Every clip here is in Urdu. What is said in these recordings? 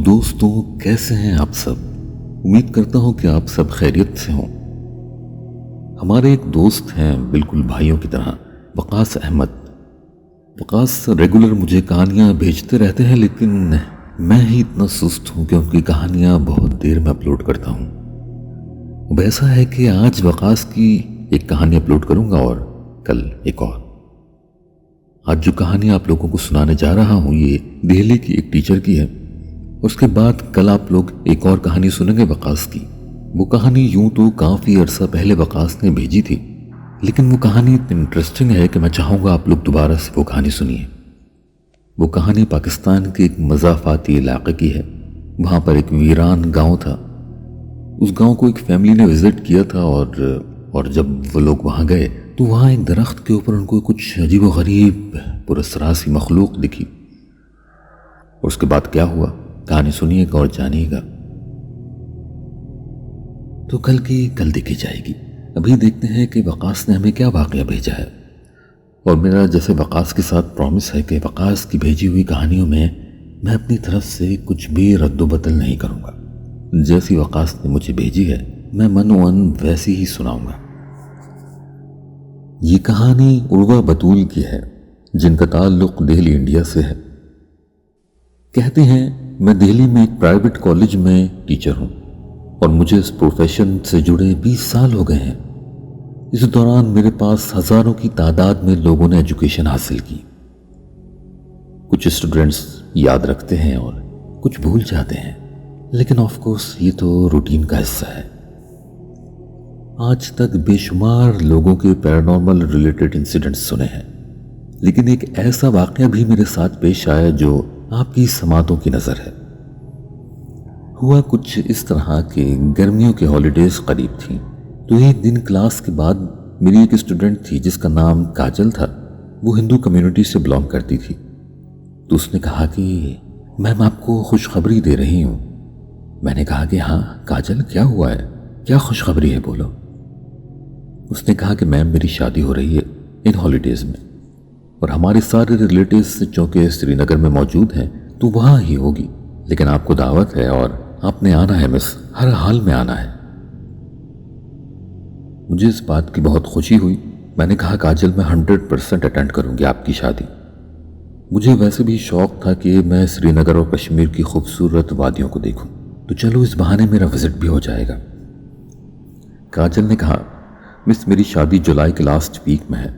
دوستوں، کیسے ہیں آپ سب؟ امید کرتا ہوں کہ آپ سب خیریت سے ہوں۔ ہمارے ایک دوست ہیں بالکل بھائیوں کی طرح، وقاص احمد۔ وقاص ریگولر مجھے کہانیاں بھیجتے رہتے ہیں، لیکن میں ہی اتنا سست ہوں کہ ان کی کہانیاں بہت دیر میں اپلوڈ کرتا ہوں۔ اب ایسا ہے کہ آج وقاص کی ایک کہانی اپلوڈ کروں گا اور کل ایک اور۔ آج جو کہانی آپ لوگوں کو سنانے جا رہا ہوں یہ دہلی کی ایک ٹیچر کی ہے۔ اس کے بعد کل آپ لوگ ایک اور کہانی سنیں گے وقاص کی۔ وہ کہانی یوں تو کافی عرصہ پہلے وقاص نے بھیجی تھی، لیکن وہ کہانی اتنی انٹرسٹنگ ہے کہ میں چاہوں گا آپ لوگ دوبارہ سے وہ کہانی سنیے۔ وہ کہانی پاکستان کے ایک مضافاتی علاقے کی ہے۔ وہاں پر ایک ویران گاؤں تھا۔ اس گاؤں کو ایک فیملی نے وزٹ کیا تھا اور جب وہ لوگ وہاں گئے تو وہاں ایک درخت کے اوپر ان کو کچھ عجیب و غریب پراسرار سی مخلوق دکھی۔ اور اس کے بعد کیا ہوا، کہانی سنیے گا اور جانیے گا۔ تو کل کی کل دیکھی جائے گی۔ ابھی دیکھتے ہیں کہ وقاص نے ہمیں کیا واقعہ بھیجا ہے۔ اور میرا جیسے وقاص کے ساتھ پرومس ہے کہ وقاص کی بھیجی ہوئی کہانیوں میں میں اپنی طرف سے کچھ بھی رد و بدل نہیں کروں گا۔ جیسی وقاص نے مجھے بھیجی ہے میں من و ان ویسی ہی سناؤں گا۔ یہ کہانی عروہ بطول کی ہے، جن کا تعلق دہلی انڈیا سے ہے۔ کہتے ہیں میں دہلی میں ایک پرائیویٹ کالج میں ٹیچر ہوں اور مجھے اس پروفیشن سے جڑے 20 سال ہو گئے ہیں۔ اس دوران میرے پاس ہزاروں کی تعداد میں لوگوں نے ایجوکیشن حاصل کی۔ کچھ اسٹوڈنٹس یاد رکھتے ہیں اور کچھ بھول جاتے ہیں، لیکن آف کورس یہ تو روٹین کا حصہ ہے۔ آج تک بے شمار لوگوں کے پیرانارمل ریلیٹڈ انسیڈنٹس سنے ہیں، لیکن ایک ایسا واقعہ بھی میرے ساتھ پیش آیا جو آپ کی سماعتوں کی نظر ہے۔ ہوا کچھ اس طرح کہ گرمیوں کے ہالیڈیز قریب تھیں، تو ایک دن کلاس کے بعد میری ایک اسٹوڈنٹ تھی جس کا نام کاجل تھا۔ وہ ہندو کمیونٹی سے بلانگ کرتی تھی۔ تو اس نے کہا کہ میم آپ کو خوشخبری دے رہی ہوں۔ میں نے کہا کہ ہاں کاجل، کیا ہوا ہے، کیا خوشخبری ہے، بولو۔ اس نے کہا کہ میم میری شادی ہو رہی ہے ان ہالیڈیز میں، اور ہمارے سارے ریلیٹیوز چونکہ سری نگر میں موجود ہیں تو وہاں ہی ہوگی، لیکن آپ کو دعوت ہے اور آپ نے آنا ہے مس، ہر حال میں آنا ہے۔ مجھے اس بات کی بہت خوشی ہوئی۔ میں نے کہا کاجل میں 100% اٹینڈ کروں گی آپ کی شادی۔ مجھے ویسے بھی شوق تھا کہ میں سری نگر اور کشمیر کی خوبصورت وادیوں کو دیکھوں، تو چلو اس بہانے میرا وزٹ بھی ہو جائے گا۔ کاجل نے کہا مس میری شادی جولائی کے لاسٹ ویک میں ہے۔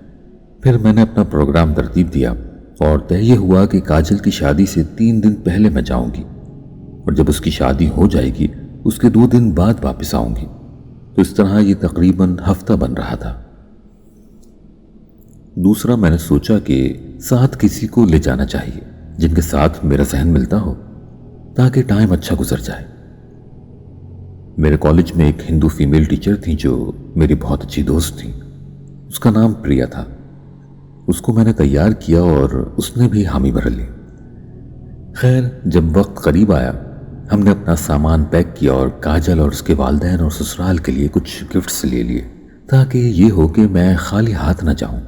پھر میں نے اپنا پروگرام ترتیب دیا اور طے یہ ہوا کہ کاجل کی شادی سے 3 دن پہلے میں جاؤں گی، اور جب اس کی شادی ہو جائے گی اس کے 2 دن بعد واپس آؤں گی۔ تو اس طرح یہ تقریباً ہفتہ بن رہا تھا۔ دوسرا میں نے سوچا کہ ساتھ کسی کو لے جانا چاہیے جن کے ساتھ میرا ذہن ملتا ہو، تاکہ ٹائم اچھا گزر جائے۔ میرے کالج میں ایک ہندو فیمیل ٹیچر تھیں جو میری بہت اچھی دوست تھیں۔ اس کا نام پریا تھا۔ اس کو میں نے تیار کیا اور اس نے بھی حامی بھر لی۔ خیر جب وقت قریب آیا ہم نے اپنا سامان پیک کیا اور کاجل اور اس کے والدین اور سسرال کے لیے کچھ گفٹس لے لیے، تاکہ یہ ہو کہ میں خالی ہاتھ نہ جاؤں۔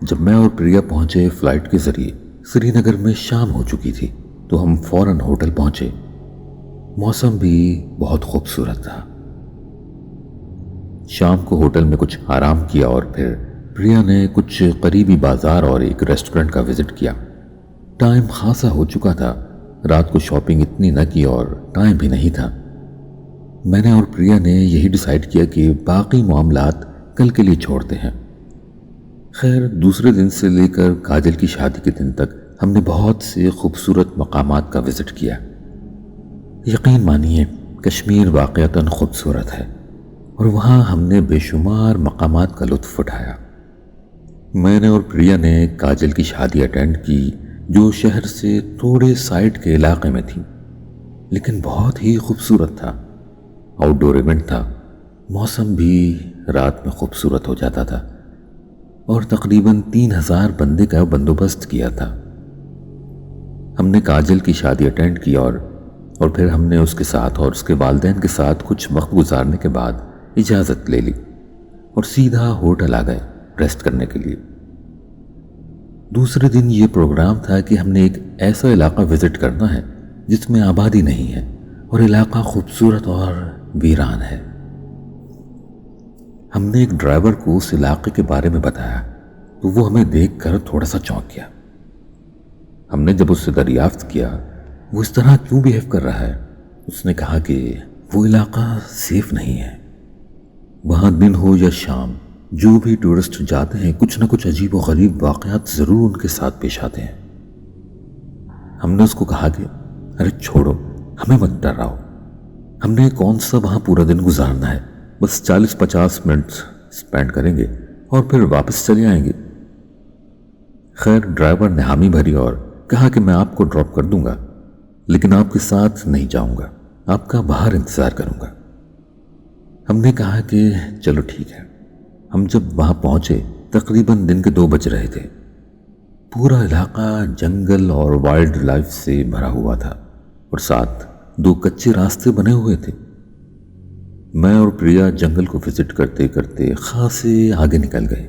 جب میں اور پریا پہنچے فلائٹ کے ذریعے سری نگر میں شام ہو چکی تھی، تو ہم فوراً ہوٹل پہنچے۔ موسم بھی بہت خوبصورت تھا۔ شام کو ہوٹل میں کچھ آرام کیا اور پھر پریا نے کچھ قریبی بازار اور ایک ریسٹورنٹ کا وزٹ کیا۔ ٹائم خاصا ہو چکا تھا، رات کو شاپنگ اتنی نہ کی اور ٹائم بھی نہیں تھا۔ میں نے اور پریا نے یہی ڈیسائیڈ کیا کہ باقی معاملات کل کے لیے چھوڑتے ہیں۔ خیر دوسرے دن سے لے کر کاجل کی شادی کے دن تک ہم نے بہت سے خوبصورت مقامات کا وزٹ کیا۔ یقین مانیے کشمیر واقعتاً خوبصورت ہے، اور وہاں ہم نے بے شمار مقامات کا لطف اٹھایا۔ میں نے اور پریا نے کاجل کی شادی اٹینڈ کی، جو شہر سے تھوڑے سائڈ کے علاقے میں تھی، لیکن بہت ہی خوبصورت تھا۔ آؤٹ ڈور ایونٹ تھا، موسم بھی رات میں خوبصورت ہو جاتا تھا، اور تقریباً 3000 بندے کا بندوبست کیا تھا۔ ہم نے کاجل کی شادی اٹینڈ کی اور پھر ہم نے اس کے ساتھ اور اس کے والدین کے ساتھ کچھ وقت گزارنے کے بعد اجازت لے لی اور سیدھا ہوٹل آ گئے ریسٹ کرنے کے لیے۔ دوسرے دن یہ پروگرام تھا کہ ہم نے ایک ایسا علاقہ وزٹ کرنا ہے جس میں آبادی نہیں ہے اور علاقہ خوبصورت اور ویران ہے۔ ہم نے ایک ڈرائیور کو اس علاقے کے بارے میں بتایا تو وہ ہمیں دیکھ کر تھوڑا سا چونک گیا۔ ہم نے جب اس سے دریافت کیا وہ اس طرح کیوں بیہیو کر رہا ہے، اس نے کہا کہ وہ علاقہ سیف نہیں ہے، وہاں دن ہو یا شام جو بھی ٹورسٹ جاتے ہیں کچھ نہ کچھ عجیب و غریب واقعات ضرور ان کے ساتھ پیش آتے ہیں۔ ہم نے اس کو کہا کہ ارے چھوڑو، ہمیں مت ڈراؤ، ہم نے کون سا وہاں پورا دن گزارنا ہے، بس 40-50 منٹ سپینڈ کریں گے اور پھر واپس چلے آئیں گے۔ خیر ڈرائیور نے حامی بھری اور کہا کہ میں آپ کو ڈراپ کر دوں گا، لیکن آپ کے ساتھ نہیں جاؤں گا، آپ کا باہر انتظار کروں گا۔ ہم نے کہا کہ چلو ٹھیک ہے۔ ہم جب وہاں پہنچے تقریباً دن کے 2 بج رہے تھے۔ پورا علاقہ جنگل اور وائلڈ لائف سے بھرا ہوا تھا اور ساتھ 2 کچے راستے بنے ہوئے تھے۔ میں اور پریا جنگل کو وزٹ کرتے کرتے خاصے آگے نکل گئے۔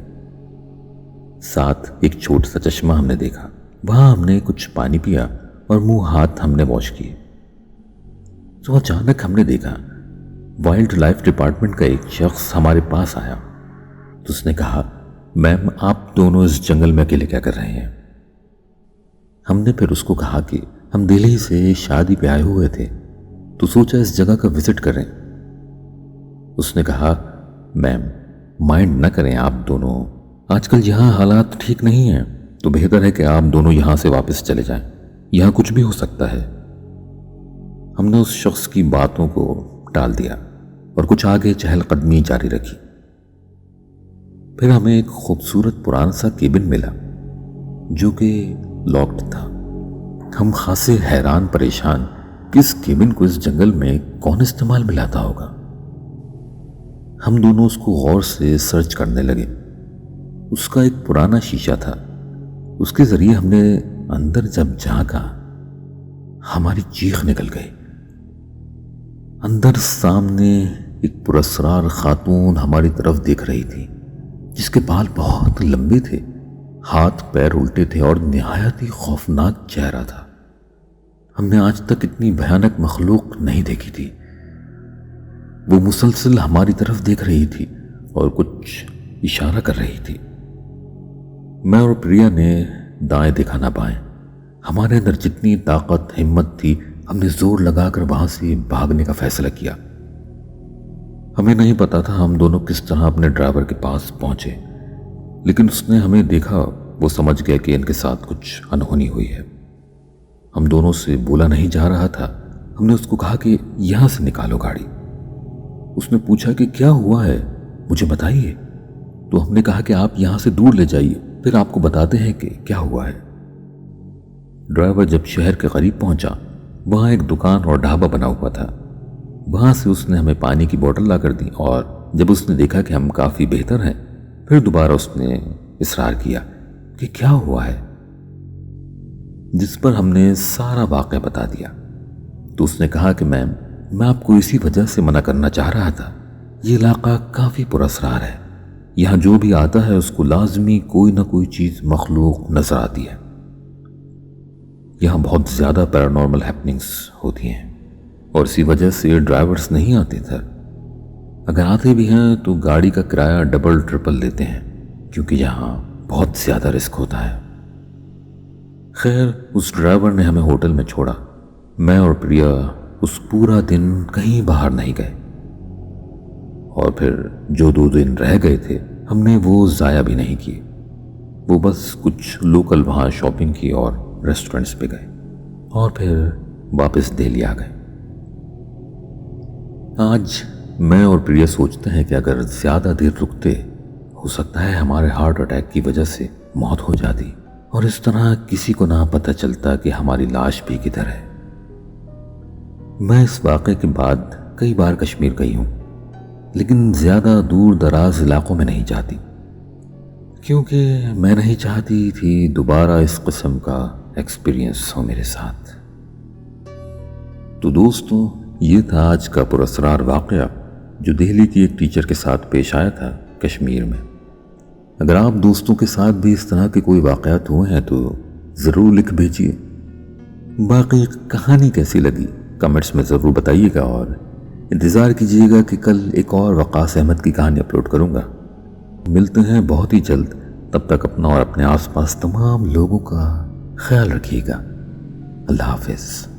ساتھ ایک چھوٹا سا چشمہ ہم نے دیکھا، وہاں ہم نے کچھ پانی پیا اور منہ ہاتھ ہم نے واش کیے تو اچانک ہم نے دیکھا وائلڈ لائف ڈپارٹمنٹ کا ایک شخص ہمارے پاس آیا تو اس نے کہا میم آپ دونوں اس جنگل میں اکیلے کیا کر رہے ہیں؟ ہم نے پھر اس کو کہا کہ ہم دہلی سے شادی پہ آئے ہوئے تھے تو سوچا اس جگہ کا وزٹ کریں۔ اس نے کہا میم مائنڈ نہ کریں، آپ دونوں آج کل یہاں حالات ٹھیک نہیں ہیں تو بہتر ہے کہ آپ دونوں یہاں سے واپس چلے جائیں، یہاں کچھ بھی ہو سکتا ہے۔ ہم نے اس شخص کی باتوں کو ٹال دیا اور کچھ آگے چہل قدمی جاری رکھی۔ پھر ہمیں ایک خوبصورت پرانا سا کیبن ملا جو کہ لاکڈ تھا۔ ہم خاصے حیران پریشان کہ اس کیبن کو اس جنگل میں کون استعمال میں لاتا ہوگا۔ ہم دونوں اس کو غور سے سرچ کرنے لگے۔ اس کا ایک پرانا شیشہ تھا، اس کے ذریعے ہم نے اندر جب جھانکا ہماری چیخ نکل گئی۔ اندر سامنے ایک پراسرار خاتون ہماری طرف دیکھ رہی تھی جس کے بال بہت لمبے تھے، ہاتھ پیر الٹے تھے اور نہایت ہی خوفناک چہرہ تھا۔ ہم نے آج تک اتنی بھیانک مخلوق نہیں دیکھی تھی۔ وہ مسلسل ہماری طرف دیکھ رہی تھی اور کچھ اشارہ کر رہی تھی۔ میں اور پریا نے دائیں دیکھا نہ بائیں۔ ہمارے اندر جتنی طاقت ہمت تھی ہم نے زور لگا کر وہاں سے بھاگنے کا فیصلہ کیا۔ ہمیں نہیں پتا تھا ہم دونوں کس طرح اپنے ڈرائیور کے پاس پہنچے، لیکن اس نے ہمیں دیکھا، وہ سمجھ گیا کہ ان کے ساتھ کچھ انہونی ہوئی ہے۔ ہم دونوں سے بولا نہیں جا رہا تھا۔ ہم نے اس کو کہا کہ یہاں سے نکالو گاڑی۔ اس نے پوچھا کہ کیا ہوا ہے، مجھے بتائیے۔ تو ہم نے کہا کہ آپ یہاں سے دور لے جائیے، پھر آپ کو بتاتے ہیں کہ کیا ہوا ہے۔ ڈرائیور جب شہر کے قریب پہنچا، وہاں ایک دکان اور ڈھابا بنا ہوا تھا۔ وہاں سے اس نے ہمیں پانی کی بوتل لا کر دی اور جب اس نے دیکھا کہ ہم کافی بہتر ہیں، پھر دوبارہ اس نے اصرار کیا کہ کیا ہوا ہے، جس پر ہم نے سارا واقعہ بتا دیا۔ تو اس نے کہا کہ میم میں آپ کو اسی وجہ سے منع کرنا چاہ رہا تھا، یہ علاقہ کافی پراسرار ہے، یہاں جو بھی آتا ہے اس کو لازمی کوئی نہ کوئی چیز مخلوق نظر آتی ہے، یہاں بہت زیادہ پیرانارمل ہیپننگز ہوتی ہیں اور اسی وجہ سے ڈرائیورز نہیں آتے تھے، اگر آتے بھی ہیں تو گاڑی کا کرایہ ڈبل ٹرپل لیتے ہیں کیونکہ یہاں بہت زیادہ رسک ہوتا ہے۔ خیر اس ڈرائیور نے ہمیں ہوٹل میں چھوڑا۔ میں اور پریا اس پورا دن کہیں باہر نہیں گئے اور پھر جو 2 دن رہ گئے تھے ہم نے وہ ضائع بھی نہیں کیے، وہ بس کچھ لوکل وہاں شاپنگ کی اور ریسٹورنٹس پہ گئے اور پھر واپس دہلی آ گئے۔ آج میں اور پریا سوچتے ہیں کہ اگر زیادہ دیر رکتے ہو سکتا ہے ہمارے ہارٹ اٹیک کی وجہ سے موت ہو جاتی اور اس طرح کسی کو نہ پتہ چلتا کہ ہماری لاش بھی کدھر ہے۔ میں اس واقعے کے بعد کئی بار کشمیر گئی ہوں، لیکن زیادہ دور دراز علاقوں میں نہیں جاتی کیونکہ میں نہیں چاہتی تھی دوبارہ اس قسم کا ایکسپیرینس ہو میرے ساتھ۔ تو دوستوں یہ تھا آج کا پراسرار واقعہ جو دہلی کی ایک ٹیچر کے ساتھ پیش آیا تھا کشمیر میں۔ اگر آپ دوستوں کے ساتھ بھی اس طرح کے کوئی واقعات ہوئے ہیں تو ضرور لکھ بھیجیے، باقی کہانی کیسی لگی کمنٹس میں ضرور بتائیے گا، اور انتظار کیجیے گا کہ کل ایک اور وقاص احمد کی کہانی اپلوڈ کروں گا۔ ملتے ہیں بہت ہی جلد، تب تک اپنا اور اپنے آس پاس تمام لوگوں کا خیال رکھیے گا۔ اللہ حافظ۔